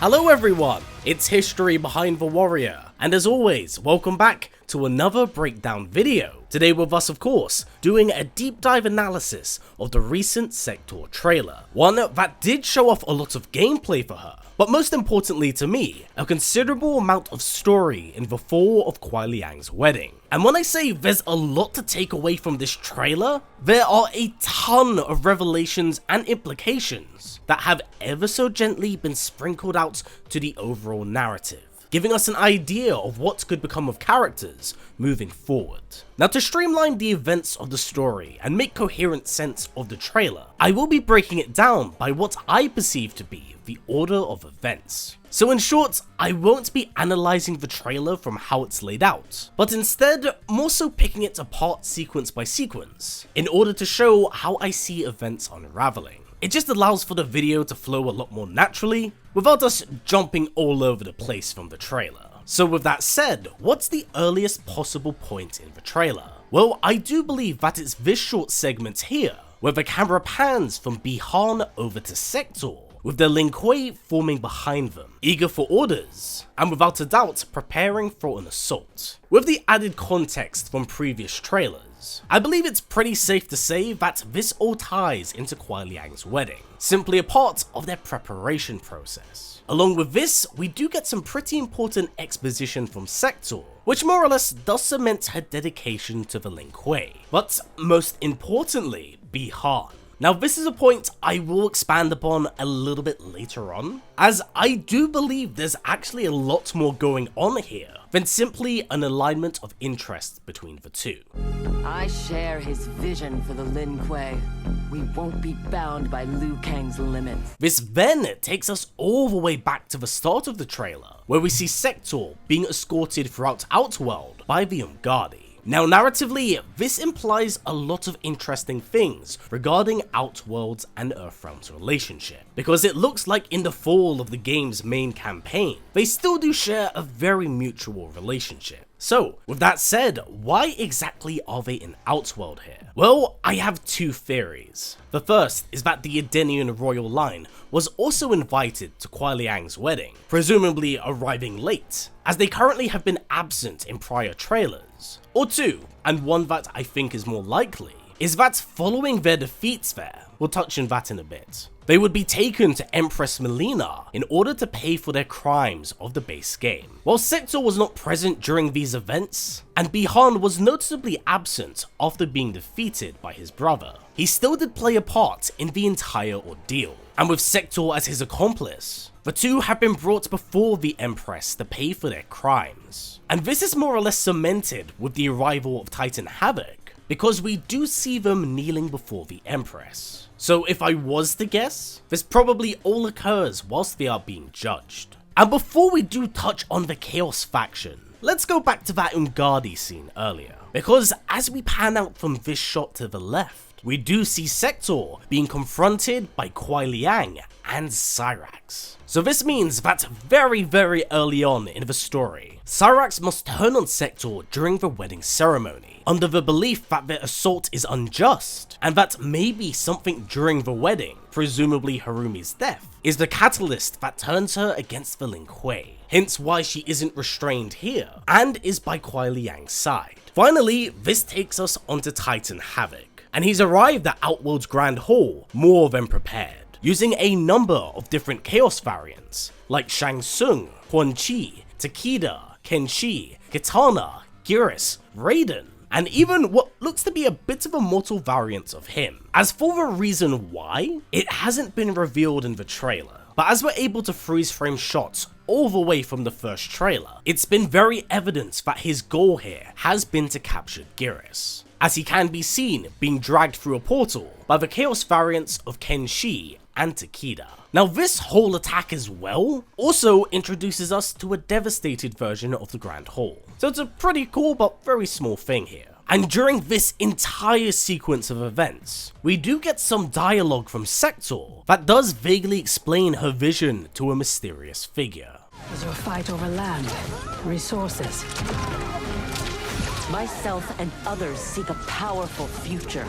Hello everyone, it's History Behind the Warrior, and as always, welcome back to another breakdown video. Today with us, of course, doing a deep dive analysis of the recent Sektor trailer, one that did show off a lot of gameplay for her, but most importantly to me, a considerable amount of story in the fall of Kuai Liang's wedding. And when I say there's a lot to take away from this trailer, there are a ton of revelations and implications that have ever so gently been sprinkled out to the overall narrative, giving us an idea of what could become of characters moving forward. Now, to streamline the events of the story and make coherent sense of the trailer, I will be breaking it down by what I perceive to be the order of events. So in short, I won't be analysing the trailer from how it's laid out, but instead more so picking it apart sequence by sequence, in order to show how I see events unraveling. It just allows for the video to flow a lot more naturally, without us jumping all over the place from the trailer. So with that said, what's the earliest possible point in the trailer? Well, I do believe that it's this short segment here, where the camera pans from Bi-Han over to Sektor, with the Lin Kuei forming behind them, eager for orders, and without a doubt preparing for an assault. With the added context from previous trailers, I believe it's pretty safe to say that this all ties into Kuai Liang's wedding, simply a part of their preparation process. Along with this, we do get some pretty important exposition from Sektor, which more or less does cement her dedication to the Lin Kuei, but most importantly, Bi-Han. Now this is a point I will expand upon a little bit later on, as I do believe there's actually a lot more going on here than simply an alignment of interest between the two. I share his vision for the Lin Kuei. We won't be bound by Liu Kang's limits. This then takes us all the way back to the start of the trailer, where we see Sektor being escorted throughout Outworld by the Umgadi. Now narratively, this implies a lot of interesting things regarding Outworld's and Earthrealm's relationship, because it looks like in the fall of the game's main campaign, they still do share a very mutual relationship. So, with that said, why exactly are they in Outworld here? Well, I have two theories. The first is that the Edenian royal line was also invited to Kuai Liang's wedding, presumably arriving late, as they currently have been absent in prior trailers. Or two, and one that I think is more likely, is that following their defeats there, we'll touch on that in a bit, they would be taken to Empress Melina in order to pay for their crimes of the base game. While Sektor was not present during these events, and Bi-Han was noticeably absent after being defeated by his brother, he still did play a part in the entire ordeal. And with Sektor as his accomplice, the two have been brought before the Empress to pay for their crimes. And this is more or less cemented with the arrival of Titan Havoc, because we do see them kneeling before the Empress. So if I was to guess, this probably all occurs whilst they are being judged. And before we do touch on the Chaos faction, let's go back to that Umgadi scene earlier, because as we pan out from this shot to the left, we do see Sektor being confronted by Kuai Liang and Cyrax. So this means that very early on in the story, Cyrax must turn on Sektor during the wedding ceremony, under the belief that their assault is unjust, and that maybe something during the wedding, presumably Harumi's death, is the catalyst that turns her against the Lin Kuei, hence why she isn't restrained here, and is by Kuai Liang's side. Finally, this takes us onto Titan Havoc, and he's arrived at Outworld's Grand Hall more than prepared, using a number of different Chaos variants, like Shang Tsung, Quan Chi, Takeda, Kenshi, Kitana, Geras, Raiden, and even what looks to be a bit of a mortal variant of him. As for the reason why, it hasn't been revealed in the trailer, but as we're able to freeze frame shots all the way from the first trailer, it's been very evident that his goal here has been to capture Geras, as he can be seen being dragged through a portal by the Chaos variants of Kenshi and Takeda. Now this whole attack as well also introduces us to a devastated version of the Grand Hall, so it's a pretty cool but very small thing here. And during this entire sequence of events, we do get some dialogue from Sektor that does vaguely explain her vision to a mysterious figure. Is your fight over land, resources? Myself and others seek a powerful future.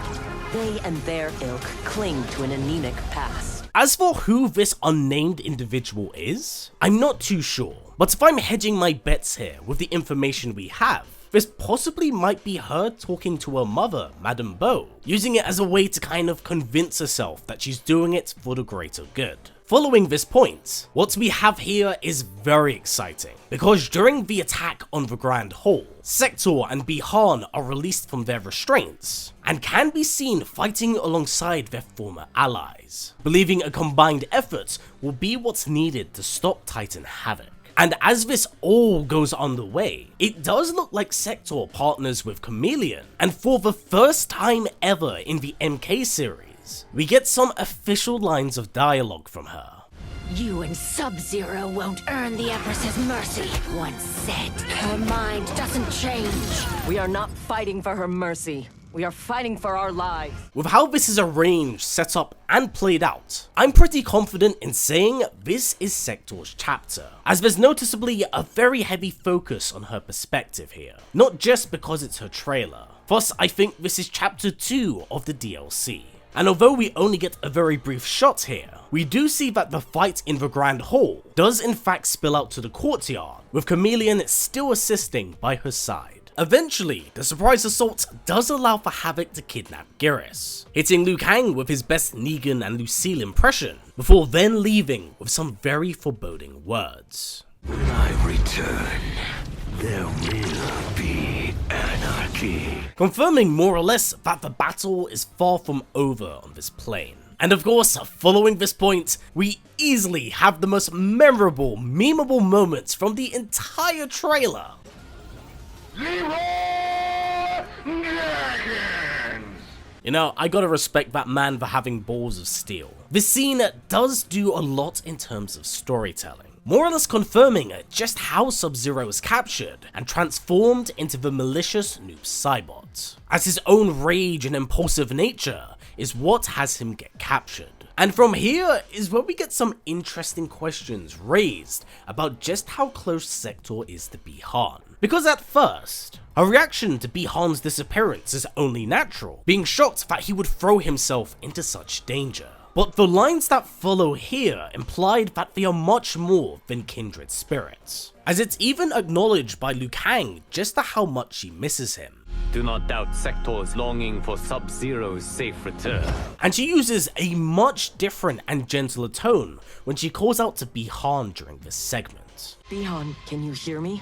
They and their ilk cling to an anemic past. As for who this unnamed individual is, I'm not too sure, but if I'm hedging my bets here with the information we have, this possibly might be her talking to her mother, Madame Beau, using it as a way to kind of convince herself that she's doing it for the greater good. Following this point, what we have here is very exciting, because during the attack on the Grand Hall, Sektor and Bi-Han are released from their restraints, and can be seen fighting alongside their former allies, believing a combined effort will be what's needed to stop Titan Havoc. And as this all goes underway, it does look like Sektor partners with Chameleon, and for the first time ever in the MK series, we get some official lines of dialogue from her. You and Sub-Zero won't earn the Empress's mercy. Once said, her mind doesn't change. We are not fighting for her mercy. We are fighting for our lives. With how this is arranged, set up, and played out, I'm pretty confident in saying this is Sektor's chapter, as there's noticeably a very heavy focus on her perspective here, not just because it's her trailer. Plus, I think this is chapter 2 of the DLC. And although we only get a very brief shot here, we do see that the fight in the Grand Hall does in fact spill out to the courtyard, with Chameleon still assisting by her side. Eventually, the surprise assault does allow for Havoc to kidnap Geras, hitting Liu Kang with his best Negan and Lucille impression, before then leaving with some very foreboding words. When I return, there will be anarchy. Confirming more or less that the battle is far from over on this plane. And of course, following this point, we easily have the most memorable, memeable moments from the entire trailer. You know, I gotta respect that man for having balls of steel. This scene does do a lot in terms of storytelling, more or less confirming just how Sub-Zero is captured and transformed into the malicious Noob Saibot, as his own rage and impulsive nature is what has him get captured. And from here is where we get some interesting questions raised about just how close Sektor is to Bi-Han. Because at first, her reaction to Bi-Han's disappearance is only natural, being shocked that he would throw himself into such danger. But the lines that follow here implied that they are much more than kindred spirits, as it's even acknowledged by Liu Kang just how much she misses him. Do not doubt Sektor's longing for Sub-Zero's safe return. And she uses a much different and gentler tone when she calls out to Bi-Han during this segment. Bi-Han, can you hear me?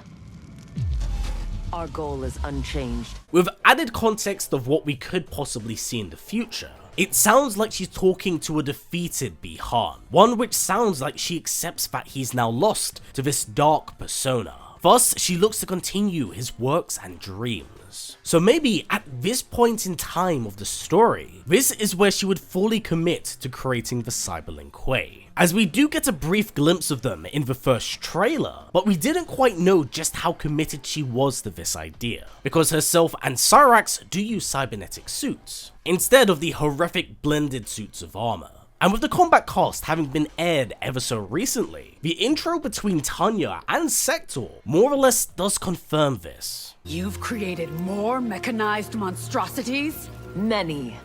Our goal is unchanged. With added context of what we could possibly see in the future, it sounds like she's talking to a defeated Bi-Han, one which sounds like she accepts that he's now lost to this dark persona. Thus, she looks to continue his works and dreams. So maybe at this point in time of the story, this is where she would fully commit to creating the Cyberlink Kuai, as we do get a brief glimpse of them in the first trailer, but we didn't quite know just how committed she was to this idea, because herself and Cyrax do use cybernetic suits, instead of the horrific blended suits of armor. And with the Kombat cast having been aired ever so recently, the intro between Tanya and Sektor more or less does confirm this. You've created more mechanized monstrosities? Many.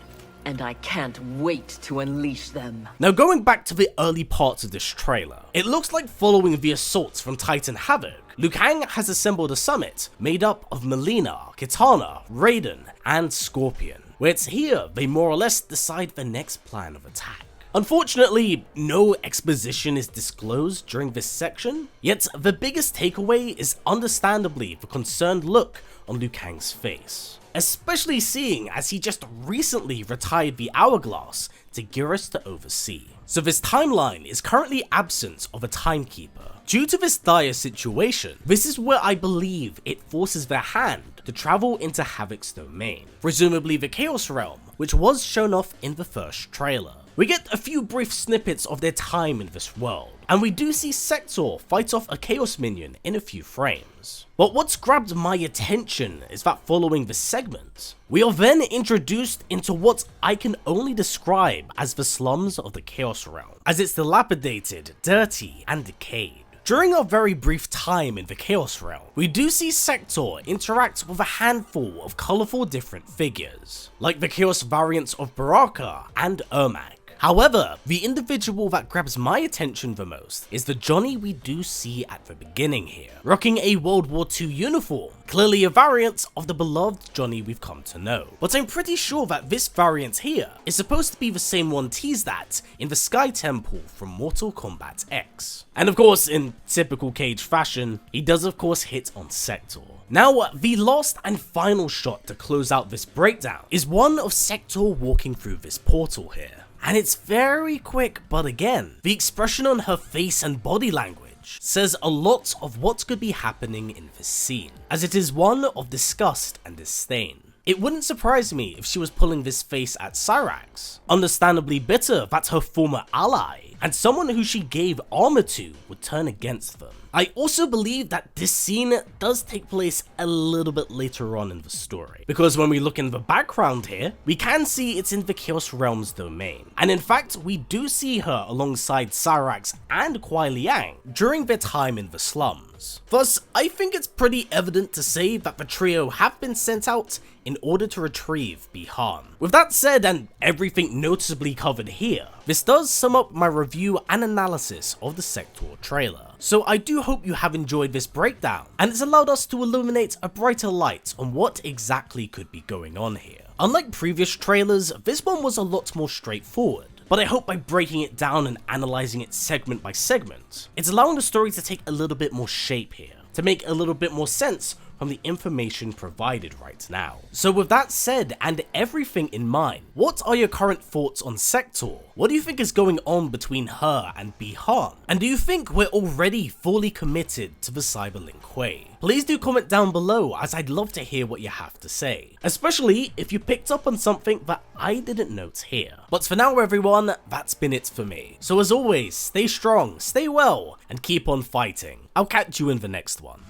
And I can't wait to unleash them. Now going back to the early parts of this trailer, it looks like following the assaults from Titan Havoc, Liu Kang has assembled a summit made up of Melina, Kitana, Raiden, and Scorpion, where it's here they more or less decide the next plan of attack. Unfortunately, no exposition is disclosed during this section, yet the biggest takeaway is understandably the concerned look on Liu Kang's face, especially seeing as he just recently retired the Hourglass to Geras to oversee. So this timeline is currently absent of a timekeeper. Due to this dire situation, this is where I believe it forces their hand to travel into Havoc's domain, presumably the Chaos Realm, which was shown off in the first trailer. We get a few brief snippets of their time in this world, and we do see Sektor fight off a Chaos minion in a few frames. But what's grabbed my attention is that following this segment, we are then introduced into what I can only describe as the slums of the Chaos Realm, as it's dilapidated, dirty, and decayed. During our very brief time in the Chaos Realm, we do see Sektor interact with a handful of colourful different figures, like the Chaos variants of Baraka and Ermac. However, the individual that grabs my attention the most is the Johnny we do see at the beginning here, rocking a World War II uniform, clearly a variant of the beloved Johnny we've come to know. But I'm pretty sure that this variant here is supposed to be the same one teased at in the Sky Temple from Mortal Kombat X. And of course, in typical Cage fashion, he does of course hit on Sektor. Now, the last and final shot to close out this breakdown is one of Sektor walking through this portal here. And it's very quick, but again, the expression on her face and body language says a lot of what could be happening in this scene, as it is one of disgust and disdain. It wouldn't surprise me if she was pulling this face at Cyrax, understandably bitter that her former ally and someone who she gave armor to would turn against them. I also believe that this scene does take place a little bit later on in the story, because when we look in the background here, we can see it's in the Chaos Realm's domain, and in fact we do see her alongside Cyrax and Kuai Liang during their time in the slums. Thus, I think it's pretty evident to say that the trio have been sent out in order to retrieve Bi-Han. With that said, and everything noticeably covered here, this does sum up my review and analysis of the Sektor trailer. So I do hope you have enjoyed this breakdown, and it's allowed us to illuminate a brighter light on what exactly could be going on here. Unlike previous trailers, this one was a lot more straightforward, but I hope by breaking it down and analysing it segment by segment, it's allowing the story to take a little bit more shape here, to make a little bit more sense from the information provided right now. So with that said, and everything in mind, what are your current thoughts on Sektor? What do you think is going on between her and Bi-Han? And do you think we're already fully committed to the Cyberlink Kuai? Please do comment down below, as I'd love to hear what you have to say, especially if you picked up on something that I didn't note here. But for now everyone, that's been it for me. So as always, stay strong, stay well, and keep on fighting. I'll catch you in the next one.